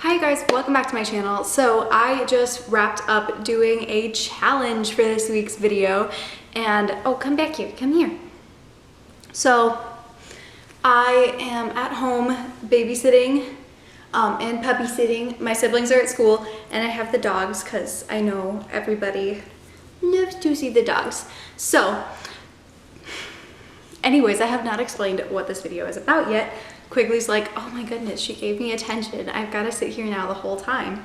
Hi guys, welcome back to my channel. So I just wrapped up doing a challenge for this week's video and oh, come back here, come here. So I am at home babysitting and puppy sitting. My siblings are at school and I have the dogs because I know everybody loves to see the dogs. So anyways, I have not explained what this video is about yet. Quigley's like, oh my goodness, she gave me attention. I've got to sit here now the whole time.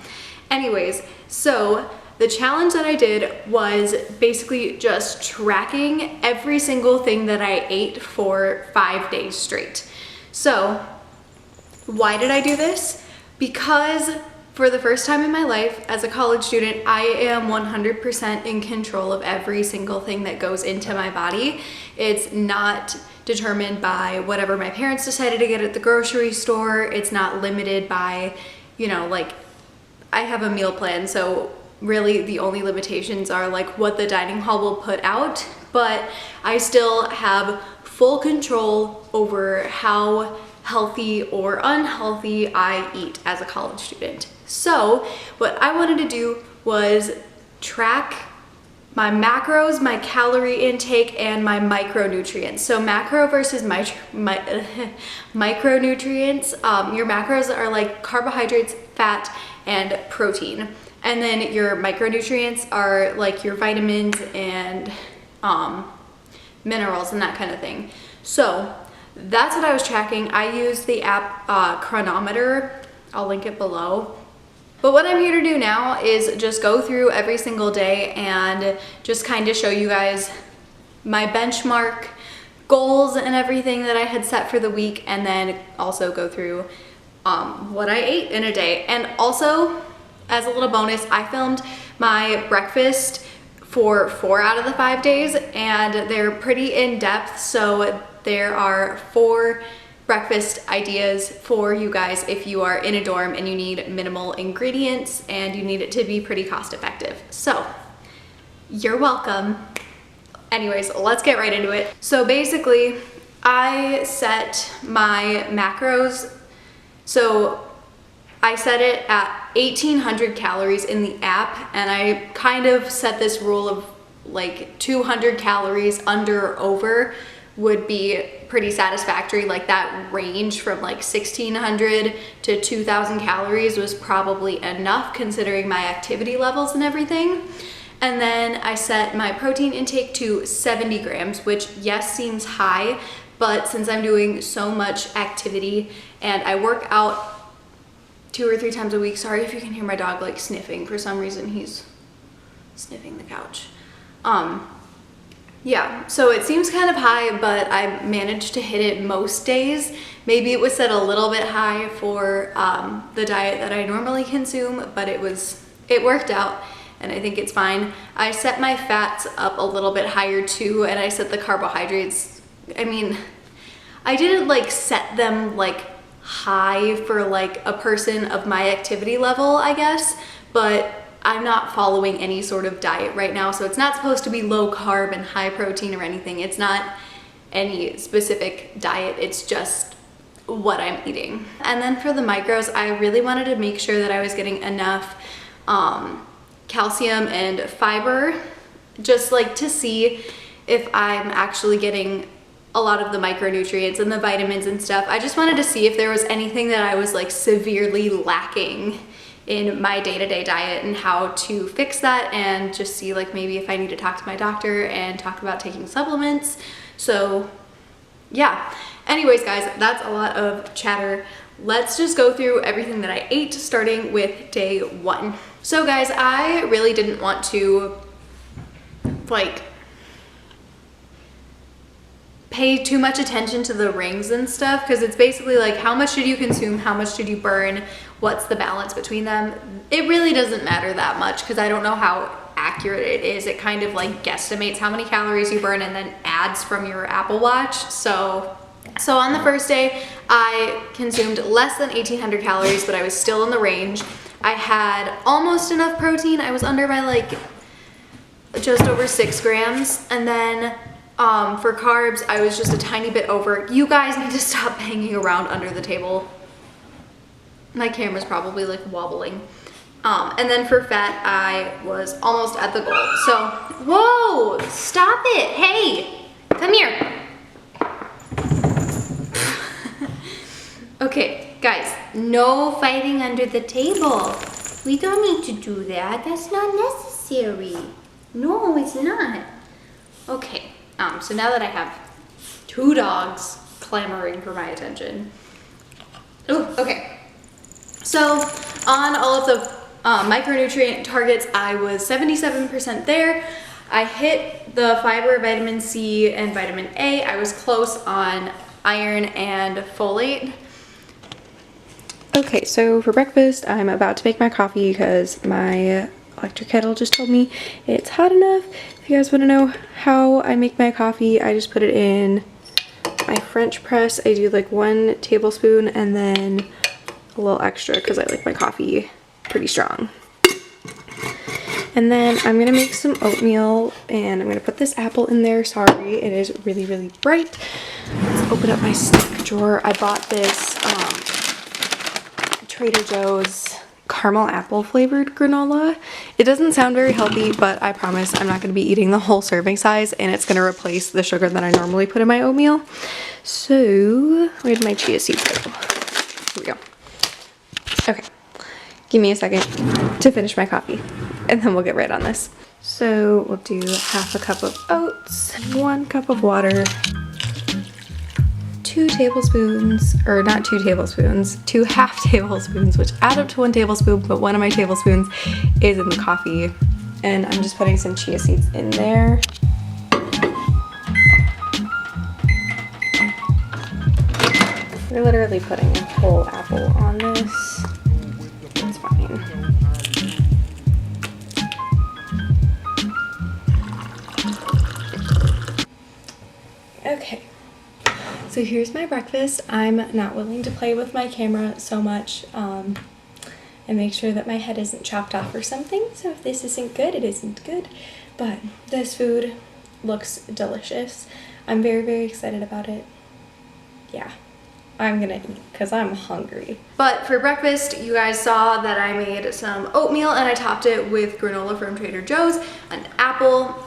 Anyways, so the challenge that I did was basically just tracking every single thing that I ate for 5 days straight. So why did I do this? Because for the first time in my life as a college student, I am 100% in control of every single thing that goes into my body. It's not determined by whatever my parents decided to get at the grocery store. It's not limited by, you know, like I have a meal plan, so really the only limitations are like what the dining hall will put out, but I still have full control over how healthy or unhealthy I eat as a college student. So what I wanted to do was track my macros, my calorie intake, and my micronutrients. So macro versus micronutrients. Your macros are like carbohydrates, fat, and protein. And then your micronutrients are like your vitamins and minerals and that kind of thing. So that's what I was tracking. I used the app Chronometer. I'll link it below. But what I'm here to do now is just go through every single day and just kind of show you guys my benchmark goals and everything that I had set for the week, and then also go through what I ate in a day. And also, as a little bonus, I filmed my breakfast for 4 out of the 5 days, and they're pretty in-depth, so there are 4 breakfast ideas for you guys if you are in a dorm and you need minimal ingredients and you need it to be pretty cost effective. So you're welcome. Anyways, let's get right into it. So basically I set my macros. So I set it at 1800 calories in the app, and I kind of set this rule of like 200 calories under or over would be pretty satisfactory. Like that range from like 1600 to 2000 calories was probably enough considering my activity levels and everything. And then I set my protein intake to 70 grams, which yes, seems high, but since I'm doing so much activity and I work out 2 or 3 times a week, sorry if you can hear my dog like sniffing, for some reason he's sniffing the couch. Yeah, so it seems kind of high, but I managed to hit it most days. Maybe it was set a little bit high for the diet that I normally consume, but it worked out, and I think it's fine. I set my fats up a little bit higher too, and I set the carbohydrates. I mean, I didn't like set them like high for like a person of my activity level, I guess, but I'm not following any sort of diet right now, so it's not supposed to be low carb and high protein or anything. It's not any specific diet, it's just what I'm eating. And then for the micros, I really wanted to make sure that I was getting enough calcium and fiber, just like to see if I'm actually getting a lot of the micronutrients and the vitamins and stuff. I just wanted to see if there was anything that I was like severely lacking in my day-to-day diet and how to fix that, and just see like maybe if I need to talk to my doctor and talk about taking supplements. So yeah, anyways guys, that's a lot of chatter. Let's just go through everything that I ate, starting with day 1. So guys, I really didn't want to like pay too much attention to the rings and stuff, because it's basically like how much did you consume, how much did you burn, what's the balance between them. It really doesn't matter that much because I don't know how accurate it is. It kind of like guesstimates how many calories you burn and then adds from your Apple Watch. So on the first day I consumed less than 1800 calories, but I was still in the range. I had almost enough protein. I was under by like just over 6 grams, and then for carbs, I was just a tiny bit over. You guys need to stop hanging around under the table. My camera's probably like wobbling. And then for fat, I was almost at the goal. So, whoa, stop it. Hey, come here. Okay, guys, no fighting under the table. We don't need to do that. That's not necessary. No, it's not. Okay, so now that I have 2 dogs clamoring for my attention. Ooh, okay. So on all of the micronutrient targets, I was 77% there. I hit the fiber, vitamin C, and vitamin A. I was close on iron and folate. Okay, so for breakfast, I'm about to make my coffee because my electric kettle just told me it's hot enough. If you guys want to know how I make my coffee, I just put it in my French press. I do like 1 tablespoon and then a little extra because I like my coffee pretty strong. And then I'm gonna make some oatmeal and I'm gonna put this apple in there. Sorry, it is really, really bright. Let's open up my snack drawer. I bought this Trader Joe's caramel apple flavored granola. It doesn't sound very healthy, but I promise I'm not going to be eating the whole serving size, and it's going to replace the sugar that I normally put in my oatmeal. So where did my chia seeds go? Here we go. Okay, give me a second to finish my coffee and then we'll get right on this. So we'll do 1/2 cup of oats, 1 cup of water, 2 tablespoons, or not 2 tablespoons, 2 half tablespoons, which add up to 1 tablespoon, but 1 of my tablespoons is in the coffee. And I'm just putting some chia seeds in there. We're literally putting a whole apple on this. It's fine. Okay. So here's my breakfast. I'm not willing to play with my camera so much and make sure that my head isn't chopped off or something. So if this isn't good, it isn't good. But this food looks delicious. I'm very, very excited about it. Yeah, I'm gonna eat because I'm hungry. But for breakfast, you guys saw that I made some oatmeal and I topped it with granola from Trader Joe's, an apple.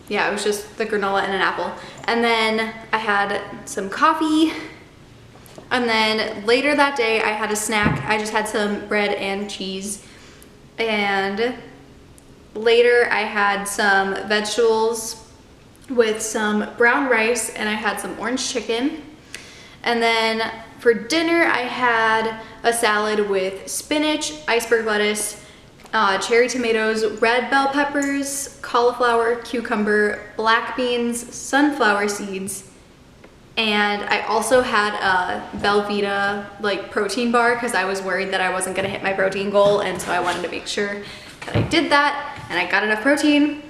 Yeah, it was just the granola and an apple. And then I had some coffee. And then later that day, I had a snack. I just had some bread and cheese. And later I had some vegetables with some brown rice and I had some orange chicken. And then for dinner, I had a salad with spinach, iceberg lettuce, cherry tomatoes, red bell peppers, cauliflower, cucumber, black beans, sunflower seeds, and I also had a Belvita like protein bar because I was worried that I wasn't gonna hit my protein goal, and so I wanted to make sure that I did that and I got enough protein.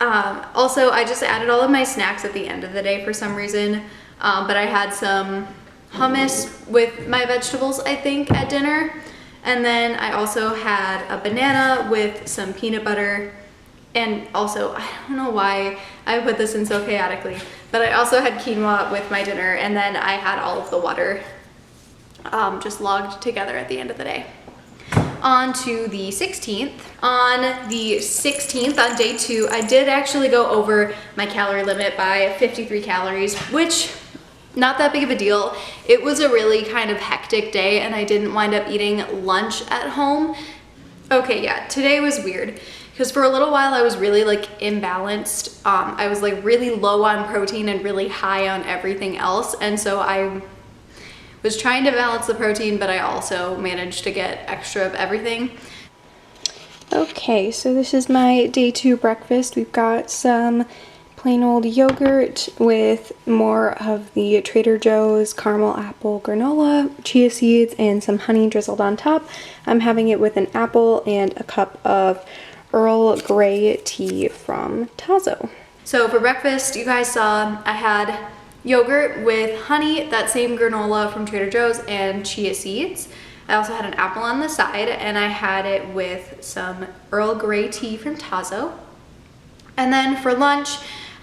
Also, I just added all of my snacks at the end of the day for some reason, but I had some hummus with my vegetables, I think, at dinner. And then I also had a banana with some peanut butter, and also, I don't know why I put this in so chaotically, but I also had quinoa with my dinner, and then I had all of the water just logged together at the end of the day. On to the 16th. On the 16th, on day 2, I did actually go over my calorie limit by 53 calories, which not that big of a deal. It was a really kind of hectic day and I didn't wind up eating lunch at home. Okay, yeah, today was weird because for a little while I was really like imbalanced. I was like really low on protein and really high on everything else. And so I was trying to balance the protein, but I also managed to get extra of everything. Okay, so this is my day 2 breakfast. We've got some plain old yogurt with more of the Trader Joe's caramel apple granola, chia seeds, and some honey drizzled on top. I'm having it with an apple and a cup of Earl Grey tea from Tazo. So for breakfast, you guys saw I had yogurt with honey, that same granola from Trader Joe's, and chia seeds. I also had an apple on the side, and I had it with some Earl Grey tea from Tazo. And then for lunch,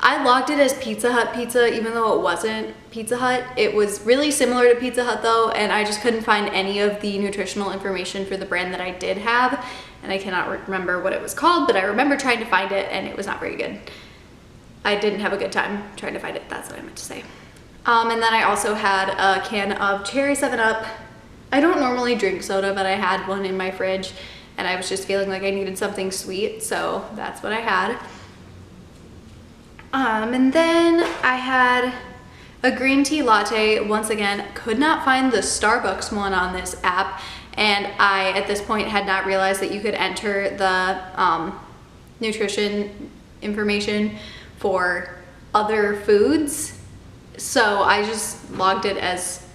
I logged it as Pizza Hut pizza, even though it wasn't Pizza Hut. It was really similar to Pizza Hut though, and I just couldn't find any of the nutritional information for the brand that I did have, and I cannot remember what it was called, but I remember trying to find it and it was not very good. I didn't have a good time trying to find it, that's what I meant to say. And then I also had a can of cherry 7-Up. I don't normally drink soda, but I had one in my fridge and I was just feeling like I needed something sweet, so that's what I had. And then I had a green tea latte. Once again, could not find the Starbucks one on this app, and I at this point had not realized that you could enter the nutrition information for other foods, so I just logged it as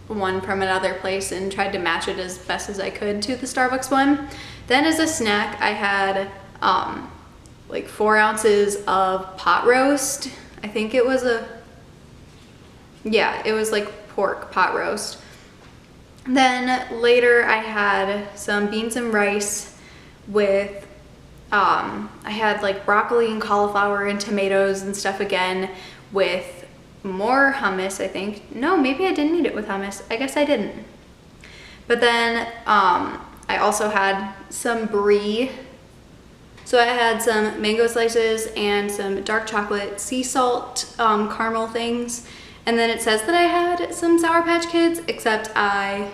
one from another place and tried to match it as best as I could to the Starbucks one. Then as a snack I had like 4 ounces of pot roast. I think it was it was like pork pot roast. Then later I had some beans and rice with, I had like broccoli and cauliflower and tomatoes and stuff again with more hummus, I think. No, maybe I didn't eat it with hummus. I guess I didn't. But then I also had some brie. So I had some mango slices and some dark chocolate sea salt caramel things. And then it says that I had some Sour Patch Kids, except I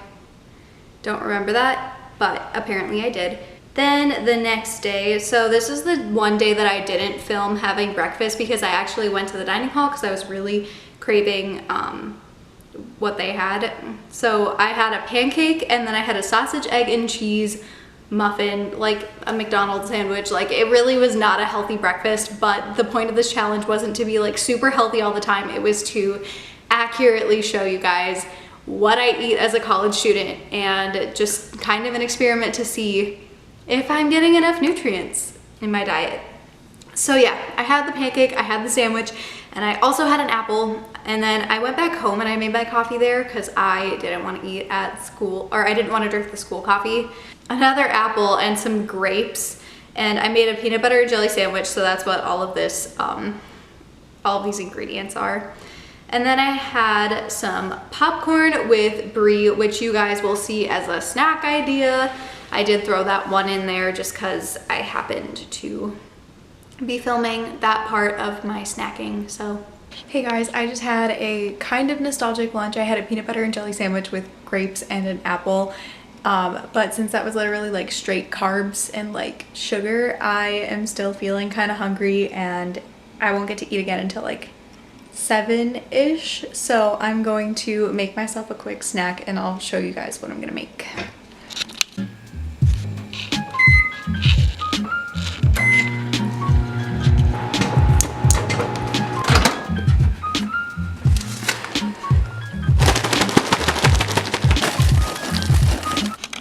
don't remember that, but apparently I did. Then the next day, so this is the one day that I didn't film having breakfast because I actually went to the dining hall because I was really craving what they had. So I had a pancake and then I had a sausage, egg, and cheese muffin, like a McDonald's sandwich. Like, it really was not a healthy breakfast, but the point of this challenge wasn't to be like super healthy all the time. It was to accurately show you guys what I eat as a college student and just kind of an experiment to see if I'm getting enough nutrients in my diet. So yeah, I had the pancake, I had the sandwich, and I also had an apple. And then I went back home and I made my coffee there because I didn't want to eat at school, or I didn't want to drink the school coffee. Another apple and some grapes, and I made a peanut butter and jelly sandwich, so that's what all of this, all of these ingredients are. And then I had some popcorn with brie, which you guys will see as a snack idea. I did throw that one in there just because I happened to be filming that part of my snacking, so. Hey guys, I just had a kind of nostalgic lunch. I had a peanut butter and jelly sandwich with grapes and an apple. But since that was literally like straight carbs and like sugar, I am still feeling kind of hungry and I won't get to eat again until like 7-ish. So I'm going to make myself a quick snack and I'll show you guys what I'm gonna make.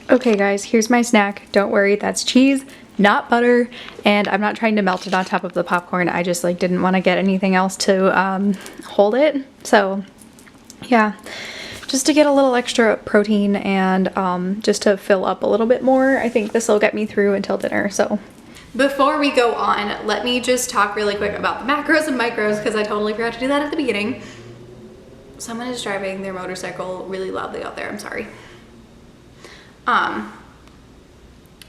Okay guys, here's my snack. Don't worry, that's cheese, not butter, and I'm not trying to melt it on top of the popcorn. I just like didn't want to get anything else to hold it. So yeah, just to get a little extra protein and just to fill up a little bit more. I think this will get me through until dinner. So before we go on, let me just talk really quick about the macros and micros because I totally forgot to do that at the beginning. Someone is driving their motorcycle really loudly out there, I'm sorry.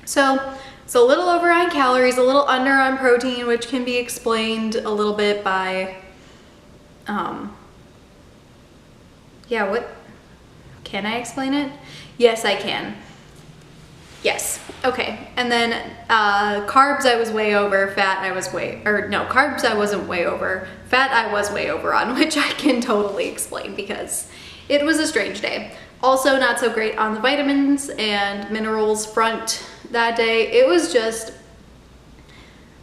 So it's a little over on calories, a little under on protein, which can be explained a little bit by, yeah, what, can I explain it? Yes, I can. Yes, okay. And then, carbs I was way over, fat I was carbs I wasn't way over, fat I was way over on, which I can totally explain because it was a strange day. Also not so great on the vitamins and minerals front that day. It was just,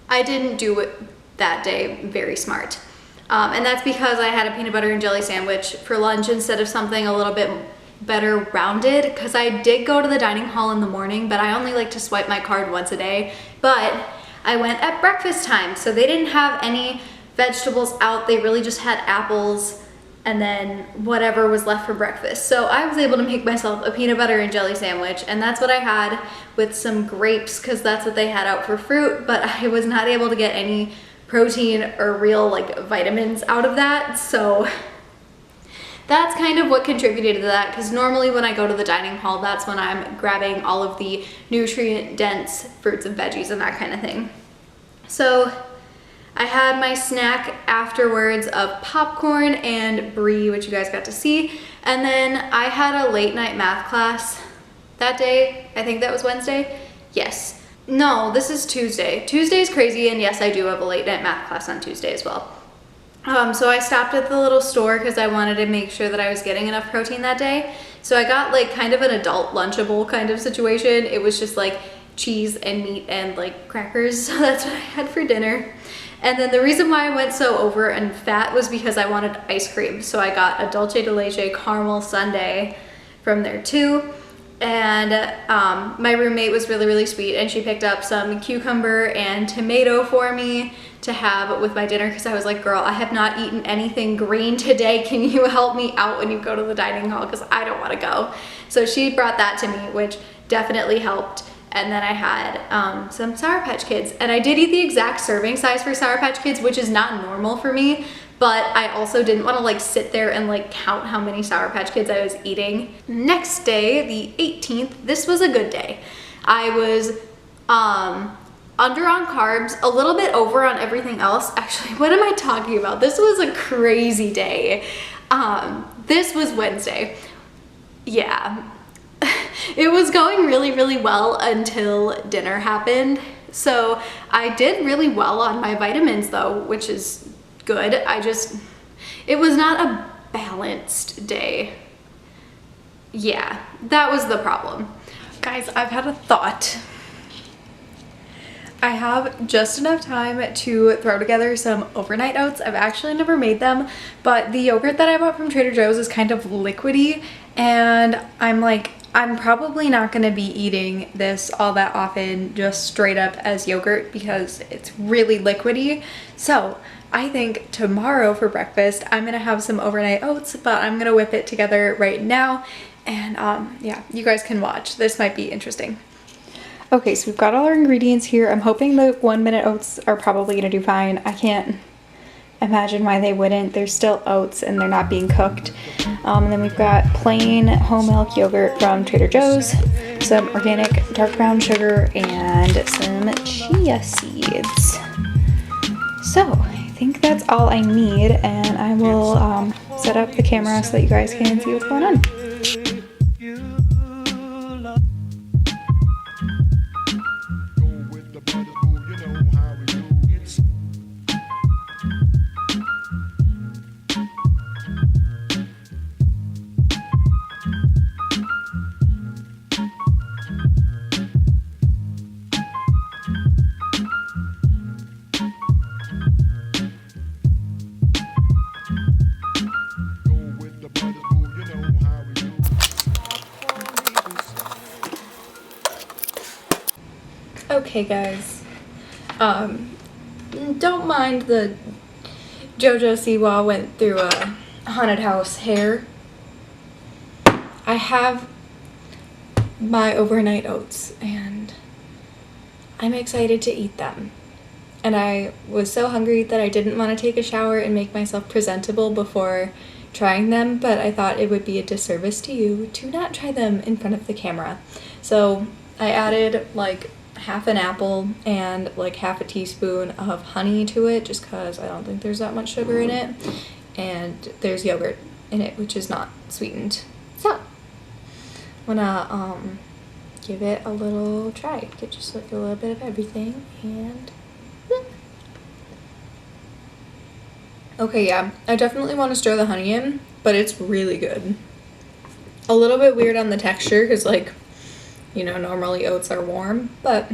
I didn't do it that day very smart. And that's because I had a peanut butter and jelly sandwich for lunch instead of something a little bit better rounded, because I did go to the dining hall in the morning, but I only like to swipe my card once a day. But I went at breakfast time, so they didn't have any vegetables out. They really just had apples and then whatever was left for breakfast. So I was able to make myself a peanut butter and jelly sandwich, and that's what I had with some grapes because that's what they had out for fruit, but I was not able to get any protein or real like vitamins out of that. So that's kind of what contributed to that, because normally when I go to the dining hall, that's when I'm grabbing all of the nutrient dense fruits and veggies and that kind of thing. So I had my snack afterwards of popcorn and brie, which you guys got to see. And then I had a late night math class that day. I think that was Wednesday. Yes. No, this is Tuesday. Tuesday's crazy, and yes, I do have a late night math class on Tuesday as well. So I stopped at the little store because I wanted to make sure that I was getting enough protein that day. So I got like kind of an adult Lunchable kind of situation. It was just like cheese and meat and like crackers. So that's what I had for dinner. And then the reason why I went so over and fat was because I wanted ice cream. So I got a dulce de leche caramel sundae from there too. And my roommate was really, really sweet, and she picked up some cucumber and tomato for me to have with my dinner, because I was like, girl, I have not eaten anything green today. Can you help me out when you go to the dining hall? Because I don't want to go. So she brought that to me, which definitely helped. And then I had some Sour Patch Kids, and I did eat the exact serving size for Sour Patch Kids, which is not normal for me. But I also didn't want to like sit there and like count how many Sour Patch Kids I was eating. Next day, the 18th, this was a good day. I was under on carbs, a little bit over on everything else. Actually, what am I talking about? This was a crazy day. This was Wednesday. Yeah. It was going really, really well until dinner happened. So I did really well on my vitamins though, which is good. It was not a balanced day. Yeah, that was the problem. Guys, I've had a thought. I have just enough time to throw together some overnight oats. I've actually never made them, but the yogurt that I bought from Trader Joe's is kind of liquidy, and I'm probably not going to be eating this all that often just straight up as yogurt because it's really liquidy. So I think tomorrow for breakfast, I'm going to have some overnight oats, but I'm going to whip it together right now. And yeah, you guys can watch. This might be interesting. Okay, so we've got all our ingredients here. I'm hoping the 1 minute oats are probably going to do fine. I can't imagine why they wouldn't. They're still oats and they're not being cooked. And then we've got plain whole milk yogurt from Trader Joe's, some organic dark brown sugar, and some chia seeds. So I think that's all I need, and I will set up the camera so that you guys can see what's going on. Okay guys, don't mind the JoJo Siwa went through a haunted house hair. I have my overnight oats and I'm excited to eat them. And I was so hungry that I didn't want to take a shower and make myself presentable before trying them, but I thought it would be a disservice to you to not try them in front of the camera. So I added like half an apple and like half a teaspoon of honey to it, just because I don't think there's that much sugar in it, and there's yogurt in it which is not sweetened. So I'm gonna give it a little try, get just like a little bit of everything. And okay, yeah, I definitely want to stir the honey in, but it's really good. A little bit weird on the texture because, like, you know, normally oats are warm, but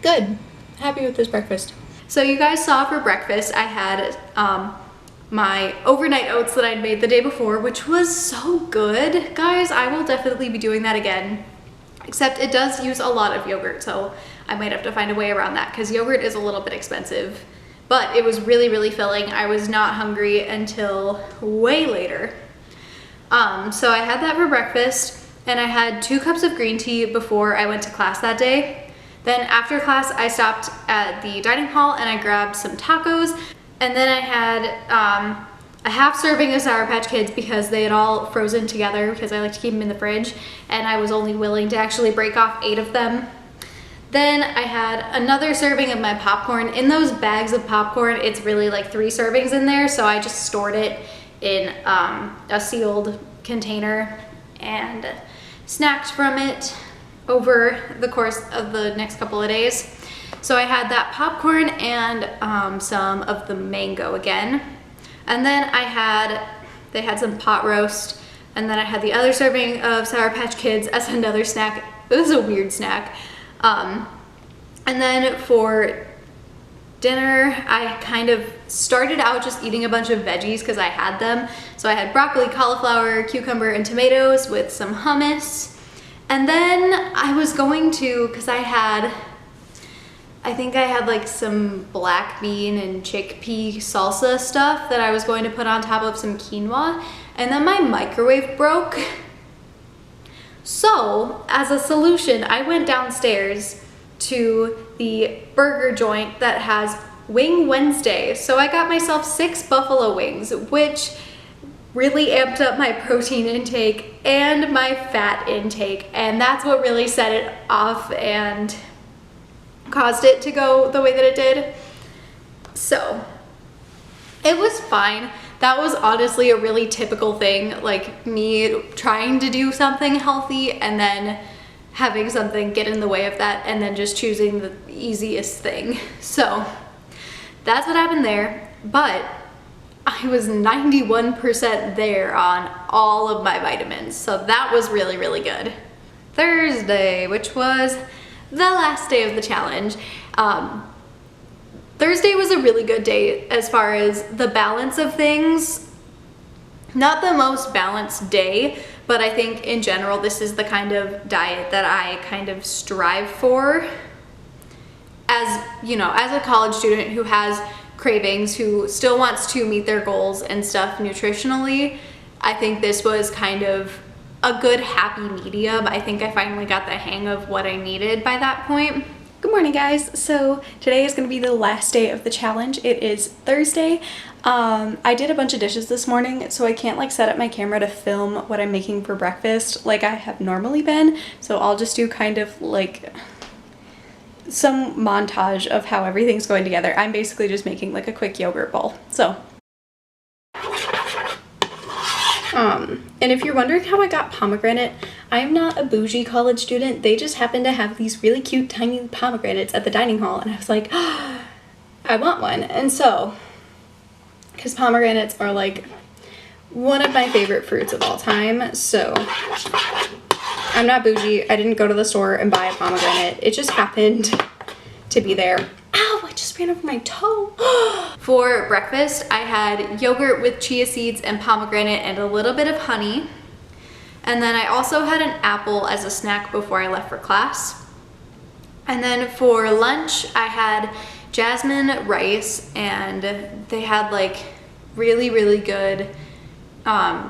good. Happy with this breakfast. So you guys saw for breakfast I had my overnight oats that I'd made the day before, which was so good. Guys, I will definitely be doing that again, except it does use a lot of yogurt, so I might have to find a way around that because yogurt is a little bit expensive. But it was really, really filling. I was not hungry until way later. So I had that for breakfast, and I had 2 cups of green tea before I went to class that day. Then after class, I stopped at the dining hall and I grabbed some tacos. And then I had a half serving of Sour Patch Kids because they had all frozen together because I like to keep them in the fridge. And I was only willing to actually break off 8 of them. Then I had another serving of my popcorn. In those bags of popcorn, it's really like 3 servings in there. So I just stored it in a sealed container and snacked from it over the course of the next couple of days. So I had that popcorn and some of the mango again. And then they had some pot roast, and then I had the other serving of Sour Patch Kids as another snack. It was a weird snack. And then for dinner, I kind of started out just eating a bunch of veggies because I had them. So I had broccoli, cauliflower, cucumber, and tomatoes with some hummus. And then I was going to, because I think I had like some black bean and chickpea salsa stuff that I was going to put on top of some quinoa. And then my microwave broke. So as a solution, I went downstairs to the burger joint that has Wing Wednesday. So I got myself 6 buffalo wings, which really amped up my protein intake and my fat intake, and that's what really set it off and caused it to go the way that it did. So it was fine. That was honestly a really typical thing, like me trying to do something healthy and then having something get in the way of that and then just choosing the easiest thing. So that's what happened there, but I was 91% there on all of my vitamins, so that was really, really good. Thursday, which was the last day of the challenge. Thursday was a really good day as far as the balance of things. Not the most balanced day, but I think in general this is the kind of diet that I kind of strive for. As, you know, as a college student who has cravings, who still wants to meet their goals and stuff nutritionally, I think this was kind of a good happy medium. I think I finally got the hang of what I needed by that point. Good morning, guys. So today is going to be the last day of the challenge. It is Thursday. I did a bunch of dishes this morning, so I can't like set up my camera to film what I'm making for breakfast like I have normally been. So I'll just do kind of like some montage of how everything's going together. I'm basically just making like a quick yogurt bowl. So and if you're wondering how I got pomegranate, I'm not a bougie college student. They just happen to have these really cute tiny pomegranates at the dining hall, and I was like, oh, I want one. And so, because pomegranates are like one of my favorite fruits of all time, so I'm not bougie. I didn't go to the store and buy a pomegranate. It just happened to be there. Ow, I just ran over my toe. For breakfast, I had yogurt with chia seeds and pomegranate and a little bit of honey. And then I also had an apple as a snack before I left for class. And then for lunch, I had jasmine rice, and they had like really, really good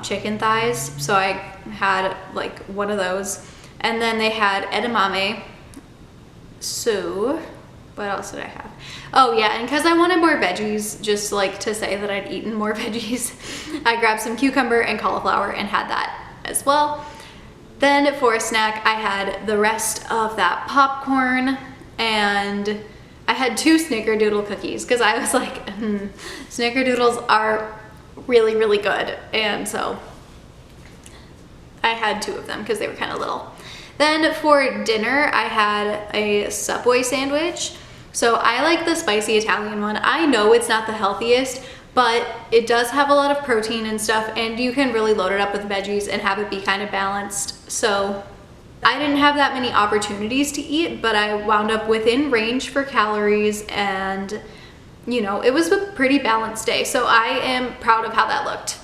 chicken thighs. So I had like one of those. And then they had edamame. So what else did I have? Oh yeah, and because I wanted more veggies, just like to say that I'd eaten more veggies, I grabbed some cucumber and cauliflower and had that as well. Then for a snack, I had the rest of that popcorn, and I had 2 snickerdoodle cookies because I was like, snickerdoodles are really, really good. And so I had 2 of them because they were kind of little. Then for dinner, I had a Subway sandwich. So I like the spicy Italian one. I know it's not the healthiest, but it does have a lot of protein and stuff, and you can really load it up with veggies and have it be kind of balanced. So I didn't have that many opportunities to eat, but I wound up within range for calories, and you know, it was a pretty balanced day. So I am proud of how that looked.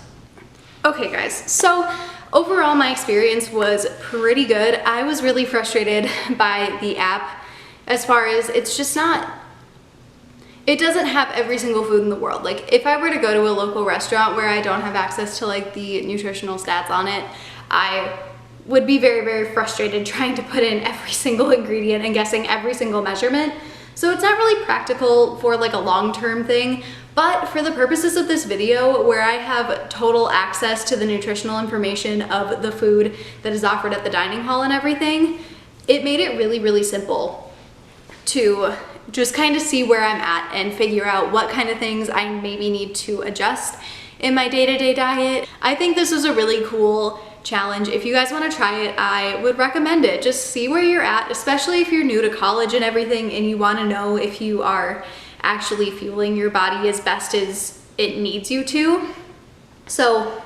Okay guys, so overall my experience was pretty good. I was really frustrated by the app as far as it's just not, it doesn't have every single food in the world. Like if I were to go to a local restaurant where I don't have access to like the nutritional stats on it, I would be very, very frustrated trying to put in every single ingredient and guessing every single measurement. So it's not really practical for like a long-term thing, but for the purposes of this video, where I have total access to the nutritional information of the food that is offered at the dining hall and everything, it made it really, really simple to just kind of see where I'm at and figure out what kind of things I maybe need to adjust in my day-to-day diet. I think this is a really cool challenge. If you guys want to try it, I would recommend it. Just see where you're at, especially if you're new to college and everything and you want to know if you are actually fueling your body as best as it needs you to. So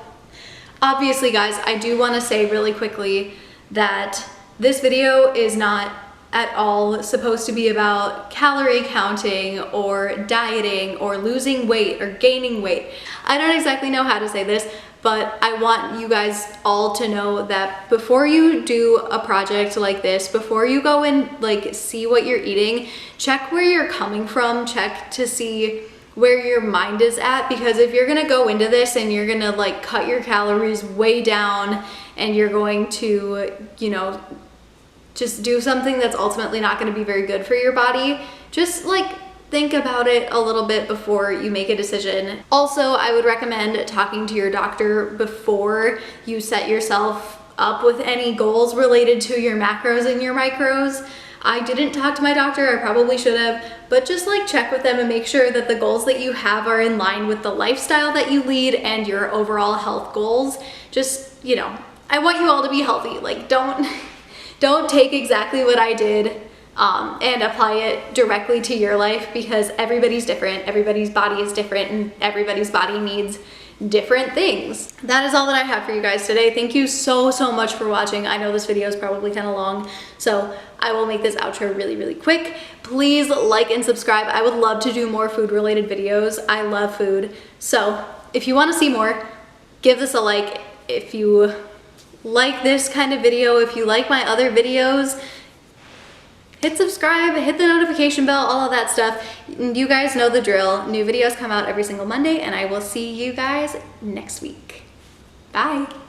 obviously, guys, I do want to say really quickly that this video is not at all supposed to be about calorie counting or dieting or losing weight or gaining weight. I don't exactly know how to say this, but I want you guys all to know that before you do a project like this, before you go and like see what you're eating, check where you're coming from, check to see where your mind is at, because if you're gonna go into this and you're gonna like cut your calories way down and you're going to, you know, just do something that's ultimately not going to be very good for your body, just like think about it a little bit before you make a decision. Also, I would recommend talking to your doctor before you set yourself up with any goals related to your macros and your micros. I didn't talk to my doctor, I probably should have, but just like check with them and make sure that the goals that you have are in line with the lifestyle that you lead and your overall health goals. Just, you know, I want you all to be healthy. Like, don't take exactly what I did and apply it directly to your life, because everybody's different, everybody's body is different, and everybody's body needs different things. That is all that I have for you guys today. Thank you so much for watching. I know this video is probably kind of long, so I will make this outro really, really quick. Please like and subscribe. I would love to do more food related videos. I love food. So if you want to see more, give this a like. If you like this kind of video, if you like my other videos, hit subscribe, hit the notification bell, all of that stuff. You guys know the drill. New videos come out every single Monday, and I will see you guys next week. Bye.